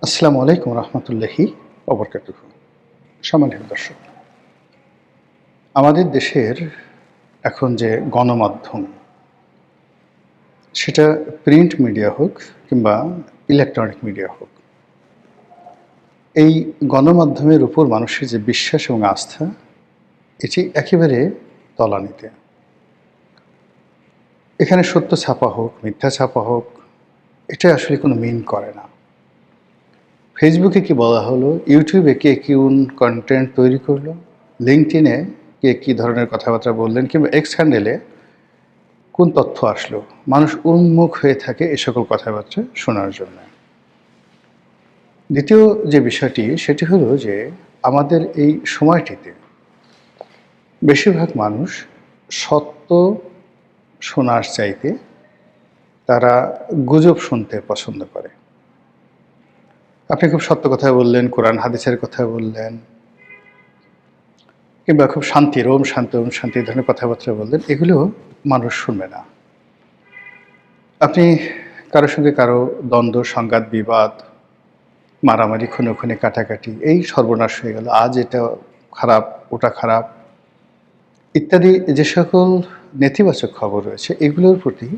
আসসালামু আলাইকুম রহমতুল্লাহি ওবরকাতুহু। সম্মানিত দর্শক, আমাদের দেশের এখন যে গণমাধ্যম, সেটা প্রিন্ট মিডিয়া হোক কিংবা ইলেকট্রনিক মিডিয়া হোক, এই গণমাধ্যমের উপর মানুষের যে বিশ্বাস এবং আস্থা, এটি একেবারে তলানিতে। এখানে সত্য ছাপা হোক, মিথ্যা ছাপা হোক, এটা আসলে কোনো মিন করে না। ফেসবুকে কি বলা হলো, ইউটিউবে কে কোন কন্টেন্ট তৈরি করলো, লিঙ্কডইনে কে কী ধরনের কথাবার্তা বললেন কিংবা এক্স হ্যান্ডেলে কোন তথ্য আসলো, মানুষ উন্মুখ হয়ে থাকে এ সকল কথাবার্তা শোনার জন্য। দ্বিতীয় যে বিষয়টি, সেটি হলো যে আমাদের এই সময়টিতে বেশিরভাগ মানুষ সত্য শোনার চাইতে তারা গুজব শুনতে পছন্দ করে। আপনি খুব সত্য কথা বললেন, কোরআন হাদিসের কথা বললেন, কিংবা খুব শান্তি, ওম শান্তি ওম শান্তি ধরনের কথাবার্তা বললেন, এগুলো মানুষ শুনবে না। আপনি কারোর সঙ্গে কারো দ্বন্দ্ব, সংঘাত, বিবাদ, মারামারি, খুনোখুনি, কাটাকাটি, এই সর্বনাশ হয়ে গেল, আজ এটা খারাপ, ওটা খারাপ ইত্যাদি যে সকল নেতিবাচক খবর রয়েছে, এগুলোর প্রতি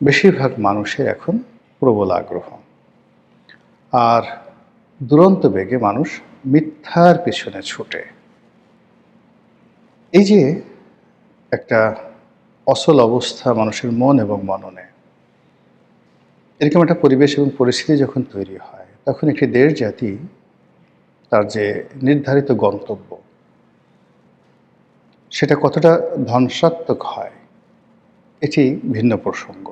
বেশিরভাগ মানুষের এখন প্রবল আগ্রহ। আর দুরন্ত বেগে মানুষ মিথ্যার পেছনে ছুটে। এই যে একটা অচল অবস্থা মানুষের মন এবং মননে, এরকম একটা পরিবেশ এবং পরিস্থিতি যখন তৈরি হয়, তখন একটি দেশ জাতি তার যে নির্ধারিত গন্তব্য, সেটা কতটা ধ্বংসাত্মক হয়, এটি ভিন্ন প্রসঙ্গ।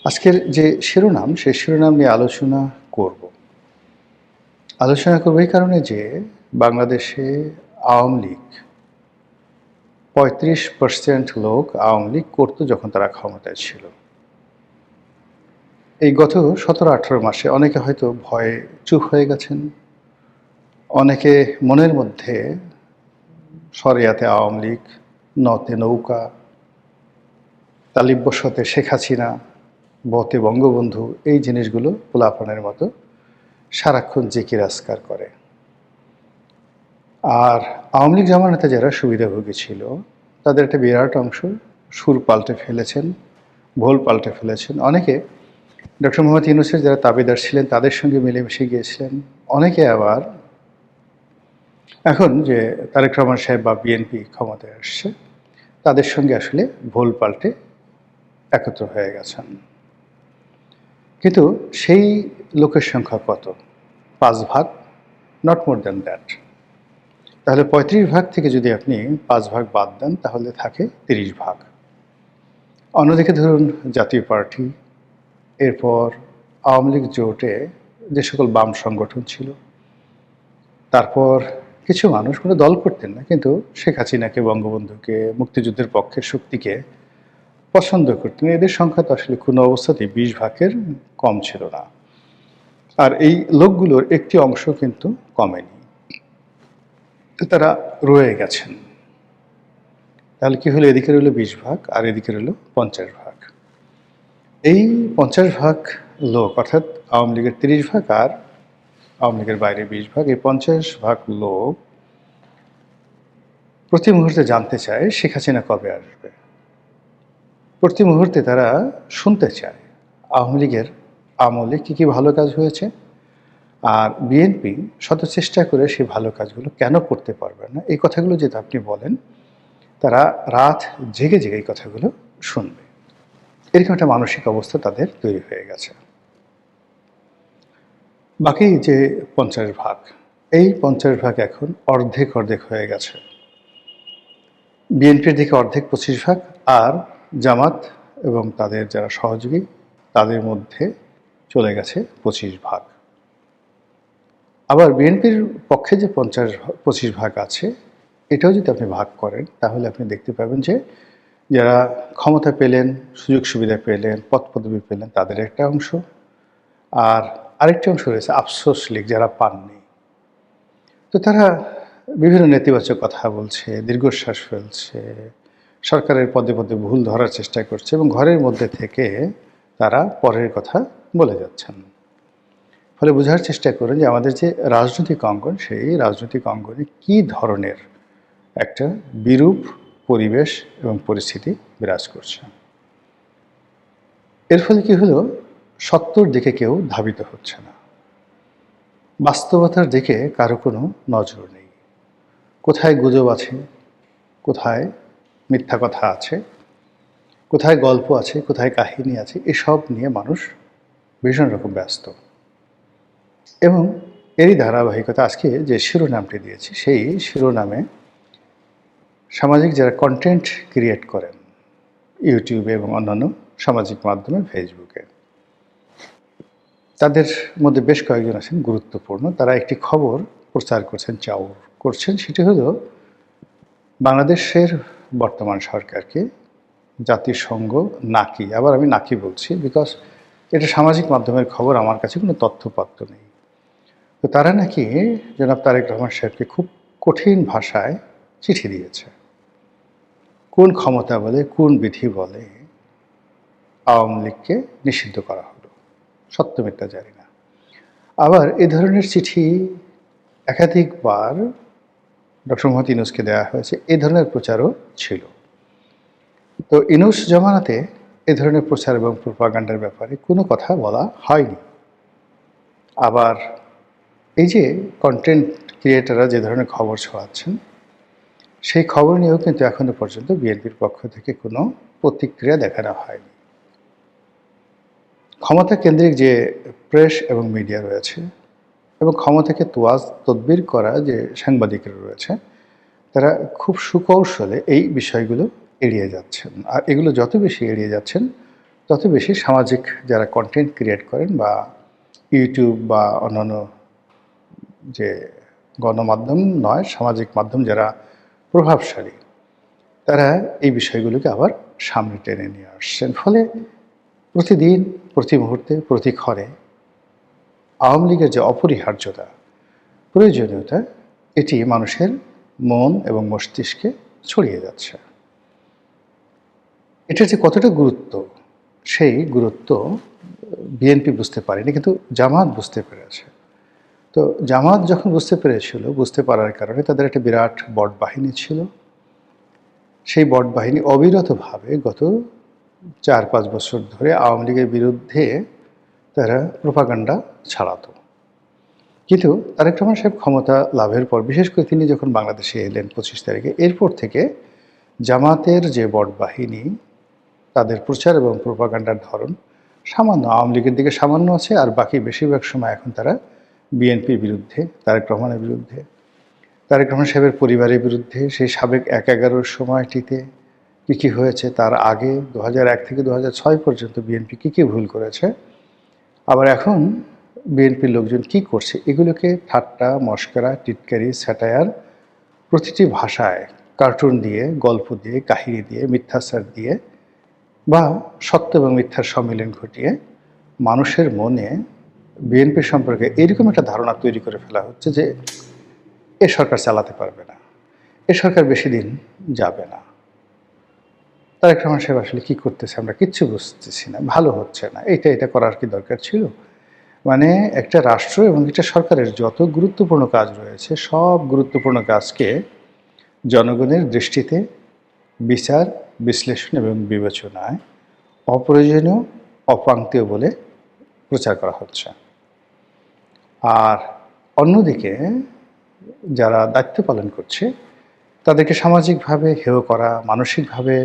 আজকের যে শিরোনাম, সেই শিরোনাম নিয়ে আলোচনা করব এই কারণে যে বাংলাদেশে আওয়ামী লীগ ৩৫% লোক আওয়ামী লীগ করত যখন তারা ক্ষমতায় ছিল। এই গত ১৭-১৮ মাসে অনেকে হয়তো ভয়ে চুপ হয়ে গেছেন, অনেকে মনের মধ্যে শরিয়াতে আওয়ামী লীগ, নতে নৌকা, তালিব্যস্বতে শেখ হাসিনা, বতে বঙ্গবন্ধু, এই জিনিসগুলো পোলাপানের মতো সারাক্ষণ জিকির আজকার করে। আর আওয়ামী লীগ জামানাতে যারা সুবিধাভোগী ছিল, তাদের একটা বিরাট অংশ সুর পাল্টে ফেলেছেন, ভোল পাল্টে ফেলেছেন। অনেকে ডক্টর মোহাম্মদ ইউনূসের যারা তাবেদার ছিলেন, তাদের সঙ্গে মিলেমিশে গিয়েছিলেন। অনেকে আবার এখন যে তারেক রহমান সাহেব বা বিএনপি ক্ষমতায় আসছে, তাদের সঙ্গে আসলে ভোল পাল্টে একত্র হয়ে গেছেন। কিন্তু সেই লোকের সংখ্যা কত? 5 ভাগ, নট মোর দ্যান দ্যাট। তাহলে ৩৫ ভাগ থেকে যদি আপনি 5 ভাগ বাদ দেন, তাহলে থাকে 30 ভাগ। অন্যদিকে ধরুন জাতীয় পার্টি, এরপর আওয়ামী লীগ জোটে যে সকল বাম সংগঠন ছিল, তারপর কিছু মানুষ কোনো দল করতেন না, কিন্তু শেখ হাসিনাকে, বঙ্গবন্ধুকে, মুক্তিযুদ্ধের পক্ষের শক্তিকে পছন্দ করতেন। এদের সংখ্যা তো আসলে কোনো অবস্থাতেই 20 ভাগের কম ছিল না। আর এই লোকগুলোর একটি অংশ কিন্তু কমেনি, তো তারা রয়ে গেছেন। তাহলে কি হলো? এদিকে রইল 20 ভাগ আর এদিকে রইল 50 ভাগ। এই 50 ভাগ লোক, অর্থাৎ আওয়ামী লীগের 30 ভাগ আর আওয়ামী লীগের বাইরে 20 ভাগ, এই 50 ভাগ লোক প্রতি মুহূর্তে জানতে চায় শেখ হাসিনা কবে আসবে। প্রতি মুহূর্তে তারা শুনতে চায় আওয়ামী লীগের আমলে কী কী ভালো কাজ হয়েছে, আর বিএনপি শত চেষ্টা করে সেই ভালো কাজগুলো কেন করতে পারবে না। এই কথাগুলো যদি আপনি বলেন, তারা রাত জেগে জেগে এই কথাগুলো শুনবে। এরকম একটা মানসিক অবস্থা তাদের তৈরি হয়ে গেছে। বাকি যে 50 ভাগ, এই 50 ভাগ এখন অর্ধেক অর্ধেক হয়ে গেছে। বিএনপির দিকে অর্ধেক 25 ভাগ, আর জামাত এবং তাদের যারা সহযোগী, তাদের মধ্যে চলে গেছে 25 ভাগ। আবার বিএনপির পক্ষে যে 25 ভাগ আছে, এটাও যদি আপনি ভাগ করেন, তাহলে আপনি দেখতে পাবেন যে যারা ক্ষমতা পেলেন, সুযোগ সুবিধা পেলেন, পদ পদবি পেলেন, তাদের একটা অংশ, আর আরেকটি অংশ রয়েছে আফসোস লীগ, যারা পাননি। তো তারা বিভিন্ন নেতিবাচক কথা বলছে, দীর্ঘশ্বাস ফেলছে, সরকারের পদে পদে ভুল ধরার চেষ্টা করছে এবং ঘরের মধ্যে থেকে তারা পরের কথা বলে যাচ্ছেন। ফলে বোঝার চেষ্টা করুন যে আমাদের যে রাজনৈতিক অঙ্গন, সেই রাজনৈতিক অঙ্গনে কী ধরনের একটা বিরূপ পরিবেশ এবং পরিস্থিতি বিরাজ করছে। এর ফলে কী হলো, সত্যর দিকে কেউ ধাবিত হচ্ছে না, বাস্তবতার দিকে কারো কোনো নজর নেই। কোথায় গুজব আছে, কোথায় মিথ্যা কথা আছে, কোথায় গল্প আছে, কোথায় কাহিনী আছে, এসব নিয়ে মানুষ ভীষণ রকম ব্যস্ত। এবং এরই ধারাবাহিকতা আজকে যে শিরোনামটি দিয়েছি, সেই শিরোনামে সামাজিক যারা কন্টেন্ট ক্রিয়েট করেন ইউটিউবে এবং অন্যান্য সামাজিক মাধ্যমে, ফেসবুকে, তাদের মধ্যে বেশ কয়েকজন আছেন গুরুত্বপূর্ণ। তারা একটি খবর প্রচার করছেন, সেটি হলো বাংলাদেশের বর্তমান সরকারকে জাতিসংঘ নাকি, আবার আমি নাকি বলছি বিকজ এটা সামাজিক মাধ্যমের খবর, আমার কাছে কোনো তথ্যপত্র নেই। তো তারা নাকি জনাব তারেক রহমান সাহেবকে খুব কঠিন ভাষায় চিঠি দিয়েছে। কোন ক্ষমতা বলে, কোন বিধি বলে আওয়ামী লীগকে নিষিদ্ধ করা হলো, সত্য মিথ্যা জানি না। আবার এ ধরনের চিঠি একাধিকবার ডক্টর মোহাম্মদ ইউনূসকে দেওয়া হয়েছে, এ ধরনের প্রচারও ছিল। তো ইউনূস জমানাতে এ ধরনের প্রচার এবং প্রোপাগান্ডার ব্যাপারে কোনো কথা বলা হয়নি। আবার এই যে কন্টেন্ট ক্রিয়েটাররা যে ধরনের খবর ছড়াচ্ছেন, সেই খবর নিয়েও কিন্তু এখনো পর্যন্ত বিএনপির পক্ষ থেকে কোনো প্রতিক্রিয়া দেখানো হয়নি। ক্ষমতা কেন্দ্রিক যে প্রেস এবং মিডিয়া রয়েছে এবং ক্ষমতাকে তদবির করা যে সাংবাদিকরা রয়েছে, তারা খুব সুকৌশলে এই বিষয়গুলো এড়িয়ে যাচ্ছেন। আর এগুলো যত বেশি এড়িয়ে যাচ্ছেন, তত বেশি সামাজিক যারা কন্টেন্ট ক্রিয়েট করেন বা ইউটিউব বা অন্যান্য যে গণমাধ্যম নয়, সামাজিক মাধ্যম যারা প্রভাবশালী, তারা এই বিষয়গুলোকে আবার সামনে টেনে নিয়ে আসছেন। ফলে প্রতিদিন, প্রতি মুহূর্তে, প্রতি ক্ষণে আওয়ামী লীগের যে অপরিহার্যতা, প্রয়োজনীয়তা, এটি মানুষের মন এবং মস্তিষ্কে ছড়িয়ে যাচ্ছে। এটার যে কতটা গুরুত্ব, সেই গুরুত্ব বিএনপি বুঝতে পারেনি, কিন্তু জামাত বুঝতে পেরেছে। তো জামাত যখন বুঝতে পারার কারণে তাদের একটা বিরাট বট বাহিনী ছিল। সেই বট বাহিনী অবিরতভাবে গত 4-5 বছর ধরে আওয়ামী লীগের বিরুদ্ধে তারা প্রোপাগান্ডা ছাড়াতো। কিন্তু তারেক রহমান সাহেব ক্ষমতা লাভের পর, বিশেষ করে তিনি যখন বাংলাদেশে এলেন 25 তারিখে, এরপর থেকে জামাতের যে বট বাহিনী, তাদের প্রচার এবং প্রোপাগান্ডার ধরন সামান্য আওয়ামী লীগের দিকে সামান্য আছে, আর বাকি বেশিরভাগ সময় এখন তারা বিএনপির বিরুদ্ধে, তারেক রহমানের বিরুদ্ধে, তারেক রহমান সাহেবের পরিবারের বিরুদ্ধে। সেই সাবেক 1-11 সময়টিতে কী হয়েছে, তার আগে 2001 থেকে 2006 পর্যন্ত বিএনপি কী ভুল করেছে, আবার এখন বিএনপির লোকজন কি করছে, এগুলোকে ঠাট্টা, মশকরা, টিটকারি, স্যাটায়ার, প্রতিটি ভাষায় কার্টুন দিয়ে, গল্প দিয়ে, কাহিনী দিয়ে, মিথ্যাচার দিয়ে বা সত্য এবং মিথ্যার সম্মিলন ঘটিয়ে মানুষের মনে বিএনপি সম্পর্কে এরকম একটা ধারণা তৈরি করে ফেলা হচ্ছে যে এ সরকার চালাতে পারবে না, এ সরকার বেশি দিন যাবে না। তারেক রহমান সাহেব আসলে কী করতেছে আমরা কিচ্ছু বুঝতেছি না, ভালো হচ্ছে না, এটা করার কি দরকার ছিল? মানে একটা রাষ্ট্র এবং একটা সরকারের যত গুরুত্বপূর্ণ কাজ রয়েছে, সব গুরুত্বপূর্ণ কাজকে জনগণের দৃষ্টিতে বিচার, বিশ্লেষণ এবং বিবেচনায় অপ্রয়োজনীয়, অপ্রান্তীয় বলে প্রচার করা হচ্ছে। আর অন্যদিকে যারা দায়িত্ব পালন করছে, তাদেরকে সামাজিকভাবে হেয় করা, মানসিকভাবে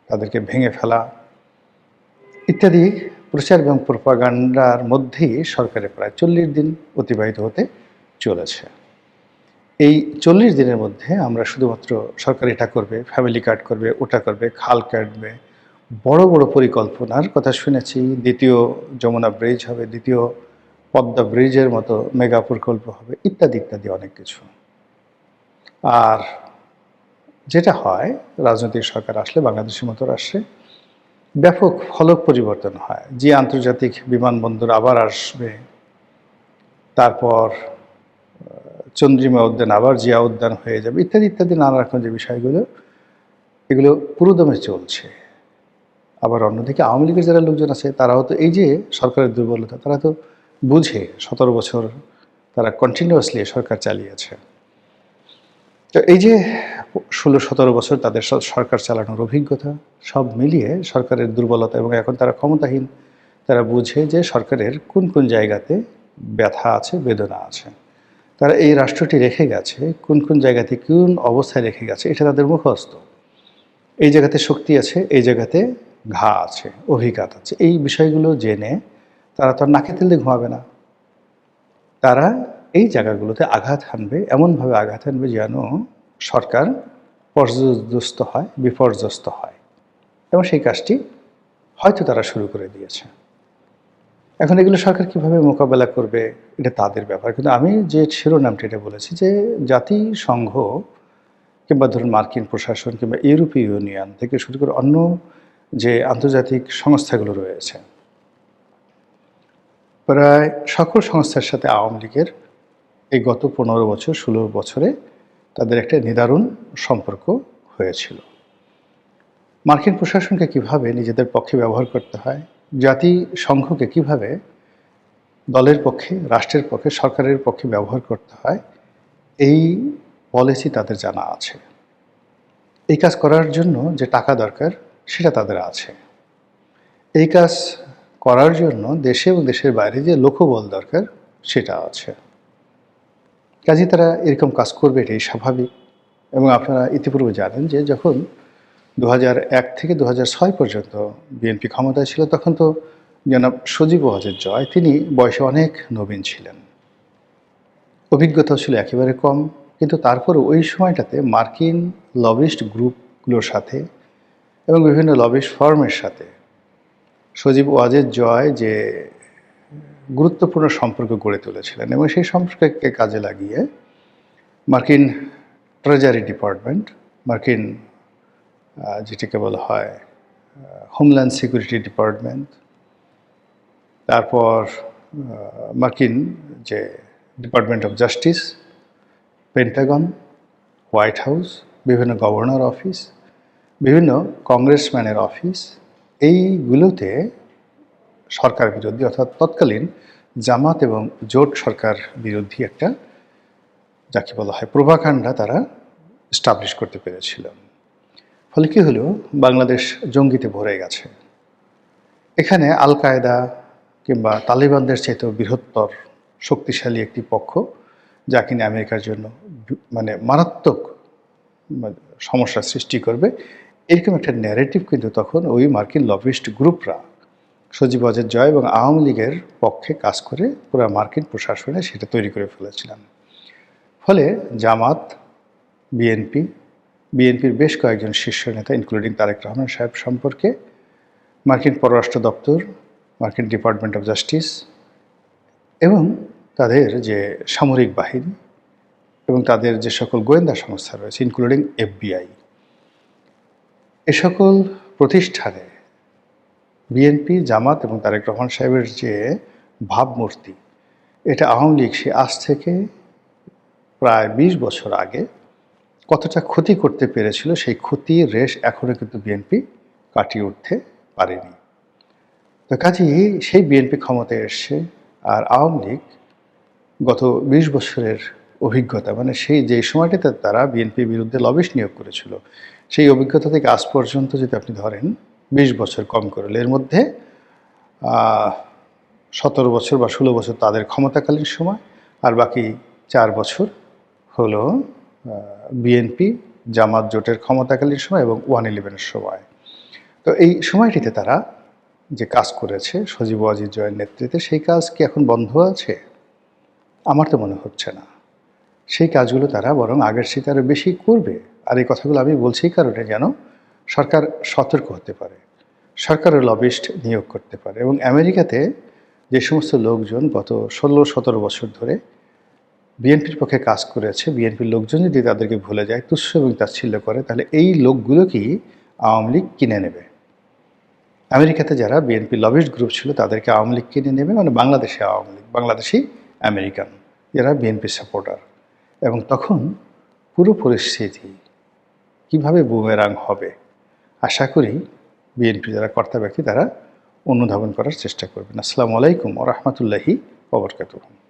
তাদেরকে ভেঙে ফেলা ইত্যাদি প্রচার এবং প্রোপাগান্ডার মধ্যেই সরকারের প্রায় 40 দিন অতিবাহিত হতে চলেছে। এই 40 দিনের মধ্যে আমরা শুধুমাত্র সরকার এটা করবে, ফ্যামিলি কার্ড করবে, ওটা করবে, খাল কাটবে, বড় বড় পরিকল্পনার কথা শুনেছি। দ্বিতীয় যমুনা ব্রিজ হবে, দ্বিতীয় পদ্মা ব্রিজের মতো মেগা প্রকল্প হবে, ইত্যাদি ইত্যাদি অনেক কিছু। আর যেটা হয়, রাজনৈতিক সরকার আসলে, বাংলাদেশের মতো রাষ্ট্রে ব্যাপক ফলক পরিবর্তন হয়। যে আন্তর্জাতিক বিমানবন্দর আবার আসবে, তারপর চন্দ্রিমা উদ্যান আবার জিয়া উদ্যান হয়ে যাবে, ইত্যাদি ইত্যাদি নানা রকম যে বিষয়গুলো, এগুলো পুরোদমে চলছে। আবার অন্যদিকে আওয়ামী লীগের যারা লোকজন আছে, তারাও তো এই যে সরকারের দুর্বলতা, তারা তো বুঝে 17 বছর তারা কন্টিনিউয়াসলি সরকার চালিয়েছে। তো এই যে 16-17 বছর তাদের সরকার চালানোর অভিজ্ঞতা, সব মিলিয়ে সরকারের দুর্বলতা এবং এখন তারা ক্ষমতাহীন। তারা বুঝে যে সরকারের কোন কোন জায়গাতে ব্যথা আছে, বেদনা আছে। তারা এই রাষ্ট্রটি রেখে গেছে, কোন কোন জায়গাতে কোন অবস্থায় রেখে গেছে, এটা তাদের মুখস্থ। এই জায়গাতে শক্তি আছে, এই জায়গাতে ঘা আছে, অভিঘাত আছে। এই বিষয়গুলো জেনে তারা তো আর নাকে তেল দিয়ে ঘুমাবে না। তারা এই জায়গাগুলোতে আঘাত হানবে, এমনভাবে আঘাত হানবে যেন সরকার পর্যদস্ত হয়, বিপর্যস্ত হয়। এবং সেই কাজটি হয়তো তারা শুরু করে দিয়েছে। এখন এগুলো সরকার কীভাবে মোকাবেলা করবে, এটা তাদের ব্যাপার। কিন্তু আমি যে শিরোনামটি এটা বলেছি যে জাতিসংঘ কিংবা ধরুন মার্কিন প্রশাসন কিংবা ইউরোপীয় ইউনিয়ন থেকে শুরু করে অন্য যে আন্তর্জাতিক সংস্থাগুলো রয়েছে, প্রায় সকল সংস্থার সাথে আওয়ামী লীগের এই গত 15 বছর 16 বছরে তাদের একটা নিদারুণ সম্পর্ক হয়েছিল। মার্কিন প্রশাসনকে কিভাবে নিজেদের পক্ষে ব্যবহার করতে হয়, জাতিসংঘকে কিভাবে দলের পক্ষে, রাষ্ট্রের পক্ষে, সরকারের পক্ষে ব্যবহার করতে হয়, এই পলিসি তাদের জানা আছে। এই কাজ করার জন্য যে টাকা দরকার সেটা তাদের আছে। এই কাজ করার জন্য দেশে এবং দেশের বাইরে যে লোকবল দরকার সেটা আছে। কাজেই তারা এরকম কাজ করবে, এটাই স্বাভাবিক। এবং আপনারা ইতিপূর্বে জানেন যে যখন 2001 থেকে 2006 পর্যন্ত বিএনপি ক্ষমতায় ছিল, তখন তো জনাব সজীব ওয়াজেদ জয় তিনি বয়সে অনেক নবীন ছিলেন, অভিজ্ঞতা ছিল একেবারে কম। কিন্তু তারপরও ওই সময়টাতে মার্কিন লবিস্ট গ্রুপগুলোর সাথে এবং বিভিন্ন লবিস্ট ফার্মের সাথে সজীব ওয়াজেদ জয় যে গুরুত্বপূর্ণ সম্পর্ক গড়ে তুলেছিলেন এবং সেই সম্পর্ককে কাজে লাগিয়ে মার্কিন ট্রেজারি ডিপার্টমেন্ট, মার্কিন যেটাকে বলা হয় হোমল্যান্ড সিকিউরিটি ডিপার্টমেন্ট, তারপর মার্কিন যে department of justice, Pentagon, white house, বিভিন্ন গভর্নর অফিস, বিভিন্ন কংগ্রেসম্যানের অফিস, এইগুলোতে সরকার বিরোধী অর্থাৎ তৎকালীন জামাত এবং জোট সরকার বিরোধী একটা যাকে বলা হয় প্রোপাগান্ডা তারা এস্টাবলিশ করতে পেরেছিল। ফলে কী হলো, বাংলাদেশ জঙ্গিতে ভরে গেছে। এখানে আল কায়দা কিংবা তালিবানদের চাইতেও বৃহত্তর শক্তিশালী একটি পক্ষ, যা কিনা আমেরিকার জন্য মানে মারাত্মক সমস্যা সৃষ্টি করবে, এরকম একটা ন্যারেটিভ কিন্তু তখন ওই মার্কিন লবিস্ট গ্রুপরা সজীব ওয়াজেদ জয় এবং আওয়ামী লীগের পক্ষে কাজ করে পুরো মার্কিন প্রশাসনে সেটা তৈরি করে ফেলেছিলেন। ফলে জামাত, বিএনপির বেশ কয়েকজন শীর্ষ নেতা ইনক্লুডিং তারেক রহমান সাহেব সম্পর্কে মার্কিন পররাষ্ট্র দপ্তর, মার্কিন ডিপার্টমেন্ট অফ জাস্টিস এবং তাদের যে সামরিক বাহিনী এবং তাদের যে সকল গোয়েন্দা সংস্থা রয়েছে ইনক্লুডিং FBI, এ সকল প্রতিষ্ঠানে বিএনপি, জামাত এবং তারেক রহমান সাহেবের যে ভাবমূর্তি, এটা আওয়ামী লীগ সে আজ থেকে প্রায় 20 বছর আগে কতটা ক্ষতি করতে পেরেছিল, সেই ক্ষতির রেশ এখনও কিন্তু বিএনপি কাটিয়ে উঠতে পারেনি। তো কাজেই সেই বিএনপি ক্ষমতায় এসছে, আর আওয়ামী লীগ গত 20 বছরের অভিজ্ঞতা, মানে সেই যে সময়টাতে তারা বিএনপির বিরুদ্ধে লবিস্ট নিয়োগ করেছিল, সেই অভিজ্ঞতা থেকে আজ পর্যন্ত যদি আপনি ধরেন 20 বছর কম করলে, এর মধ্যে 17 বছর বা 16 বছর তাদের ক্ষমতাকালীন সময়, আর বাকি 4 বছর হলো বিএনপি জামাত জোটের ক্ষমতাকালীন সময় এবং 111-এর সময়। তো এই সময়টিতে তারা যে কাজ করেছে সজীব ওয়াজেদ জয়ের নেতৃত্বে, সেই কাজ কি এখন বন্ধ আছে? আমার তো মনে হচ্ছে না। সেই কাজগুলো তারা বরং আগের চেয়ে আরও বেশি করবে। আর এই কথাগুলো আমি বলছি এই কারণে, যেন সরকার সতর্ক হতে পারে, সরকারের লবিস্ট নিয়োগ করতে পারে। এবং আমেরিকাতে যে সমস্ত লোকজন গত 16-17 বছর ধরে বিএনপির পক্ষে কাজ করেছে, বিএনপির লোকজন যদি তাদেরকে ভুলে যায়, তুচ্ছ এবং তাচ্ছিল্য করে, তাহলে এই লোকগুলোকেই আওয়ামী লীগ কিনে নেবে। আমেরিকাতে যারা বিএনপি লবিস্ট গ্রুপ ছিল তাদেরকে আওয়ামী লীগ কিনে নেবে, মানে বাংলাদেশে আওয়ামী লীগ, বাংলাদেশি আমেরিকান যারা বিএনপি সাপোর্টার। এবং তখন পুরো পরিস্থিতি কীভাবে বুমেরাং হবে, আশা করি বিএনপি যারা কর্তা ব্যক্তি তারা অনুধাবন করার চেষ্টা করবেন। আসসালামু আলাইকুম ওয়া রাহমাতুল্লাহি ওয়া বারাকাতুহু।